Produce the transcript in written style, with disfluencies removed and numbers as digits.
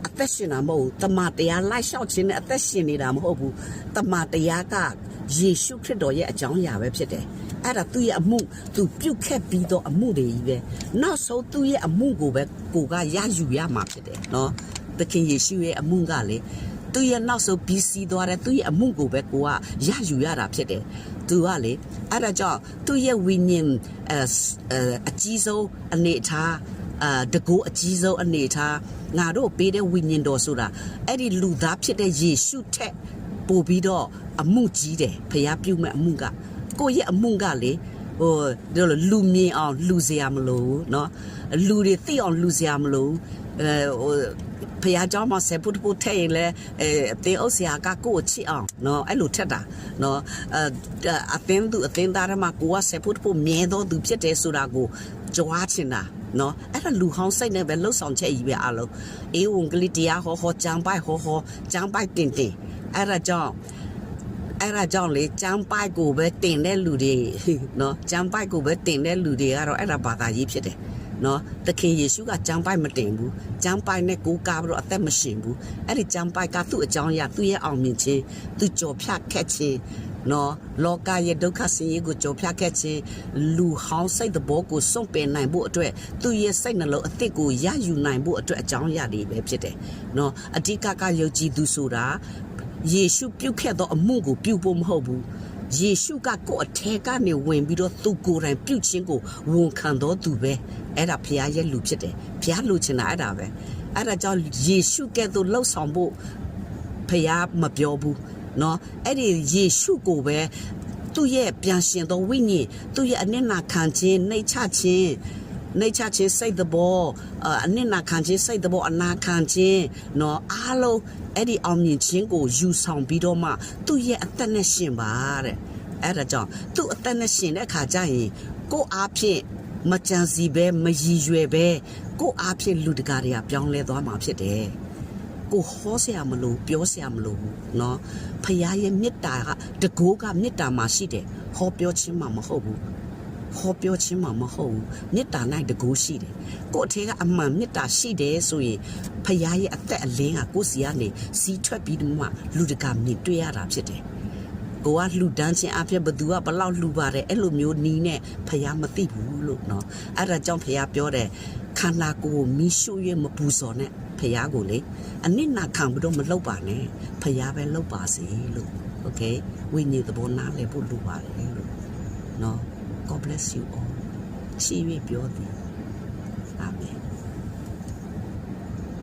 အသက်ရှင်တာမဟုတ်တမန်တရားလိုက်လျှောက်ခြင်းနဲ့အသက်ရှင်နေတာမဟုတ်ဘူးတမန်တရားကယေရှုခရစ်တော်ရဲ့အကြောင်းအရာပဲဖြစ်တယ်အဲ့ဒါသူ့ရဲ့အမှုသူပြုတ်ခက်ပြီးတော့အမှုတွေကြီးပဲနောက်ဆုံးသူ့ရဲ့အမှုကိုပဲကိုကရယူရမှာဖြစ်တယ်နော်သခင်ယေရှုရဲ့အမှုကလေသူ့ရဲ့နောက်ဆုံးပြီးစီးသွားတဲ့သူ့ရဲ့အမှုကိုပဲကိုကရယူရတာဖြစ်တယ်သူကလေအဲ့ဒါကြောင့်သူ့ရဲ့ဝိညာဉ်အကြီးဆုံးအနေထားတကူအကြီးဆုံးအနေထားငါတို့ပေးတဲ့ဝိညာဉ်တော်ဆိုတာအဲ့ဒီလူသားဖြစ်တဲ့ယေရှုထက်ပို့ပြီးတော့အမှုကြီးတယ်ဖျားပြုမဲ့အမှုကကိုယ့်ရဲ့အမှုကလေလူမြင်အောင်လူစရာမလိုเนาะလူတွေသိအောင်လူစရာမလိုဖျားเจ้าမှာဆေပုတ်ပုတ်ထဲရင်လေတေအုပ်စရာကကိုယ့်ချစ်အောင်เนาะအဲ့လိုထက်တာเนาะအသင်းသားတွေမှာကိုကဆေပုတ်ပုတ်မြဲတော့သူဖြစ်တယ်ဆိုတာကိုကြွားချင်တာနော်အဲ့ဒါလူဟောင်းစိတ်နဲ့ပဲလှုပ်ဆောင်ချက်ကြီးပဲအလုံးအေးဝင်ကလေးတရားဟောကျမ်းပိုက်ဟောကျမ်းပိုက်တင်အဲ့ဒါကြောင့်လေကျမ်းပိုက်ကိုပဲတင်တဲ့လူတွေနော်ကျမ်းပိုက်ကိုပဲတင်တဲ့လူတွေကတော့အဲ့ဒါဘာသာရေးဖြစ်တယ်နော်သခင်ယေရှုကကျမ်းပိုက်မတင်ဘူးကျမ်းပိုက်နဲ့ကိုးကားပြီးတော့အသက်မရှင်ဘူးအဲ့ဒီကျမ်းပိုက်ကသူ့အကြောင်းအရာသူ့ရဲ့အောင်မြင်ခြင်းသူကြော်ဖြတ်ခက်ခြင်းနော်လောကရဲ့ဒုက္ခဆင်းရဲကိုကြော်ဖြတ်ခဲ့ခြင်းလူဟောင်းစိတ်တဘောကိုစွန့်ပယ်နိုင်ဖို့အတွက်သူ့ရဲ့စိတ်နှလုံးအသစ်ကိုရယူနိုင်ဖို့အတွက်အကြောင်းအရာတွေပဲဖြစ်တယ်နော်အဓိကကယုံကြည်သူဆိုတာယေရှုပြုတ်ခဲ့သောအမှုကိုပြုဖို့မဟုတ်ဘူးယေရှုကကိုယ်အထဲကနေဝင်ပြီးတော့သူကိုယ်တိုင်ပြုတ်ခြင်းကိုဝန်ခံတော်သူပဲအဲ့ဒါဖခင်ရဲ့လူဖြစ်တယ်ဖခင်လူချင်တာအဲ့ဒါပဲအဲ့ဒါကြောင့်ယေရှုကဲ့သို့လှုပ်ဆောင်ဖို့ဖခင်မပြောဘူးနော်အဲ့ဒီယေရှုကိုပဲသူ့ရဲ့ပြန်ရှင်သောဝိညာဉ်သူ့ရဲ့အနစ်နာခံခြင်းနှိတ်ချခြင်းစိတ်တဘောအနစ်နာခံခြင်းစိတ်တဘောအနာခံခြင်းနော်အားလုံးအဲ့ဒီအောင်မြင်ခြင်းကိုယူဆောင်ပြီးတော့မှသူ့ရဲ့အသက်နဲ့ရှင်ပါတဲ့အဲ့ဒါကြောင့်သူ့အသက်နဲ့ရှင်တဲ့အခါကျရင်ကိုယ်အားဖြင့်မကြံစီပဲမရည်ရွယ်ပဲကိုယ်အားဖြင့်လူတကာတွေကပြောင်းလဲသွားမှာဖြစ်တယ်ကိုဟောဆရာမလို့ပြောဆရာမလို့เนาะဖခင်ရဲ့မေတ္တာကတကိုးကမေတ္တာမှာရှိတယ်ဟောပြောခြင်းမှာမဟုတ်ဘူးမေတ္တာ၌တကိုးရှိတယ်ကိုအထက်ကအမှန်မေတ္တာရှိတယ်ဆိုရင်ဖခင်ရဲ့အသက်အလင်းကကိုစီကနေစီးထွက်ပြီးမှလူတကာမြင်တွေ့ရတာဖြစ်တယ်ကိုကလှူဒန်းခြင်းအဖြစ်ဘသူကဘလောက်လှူပါတယ်အဲ့လိုမျိုးနီးနဲ့ဖခင်မသိဘူးလို့เนาะအဲ့ဒါကြောင့်ဖခင်ပြောတယ်ခန္ဓာကိုယ်မိရှုရမပူစော်နဲ့ဖခင်ကိုလေအနစ်နာခံပြီးတော့မလုပ်ပါနဲ့ဖခင်ပဲလုပ်ပါစေလို့โอเคဝိညာဉ်သဘောနားလည်ဖို့လိုပါတယ်လို့เนาะGod bless you all ရှိရပြောသည်အာမင်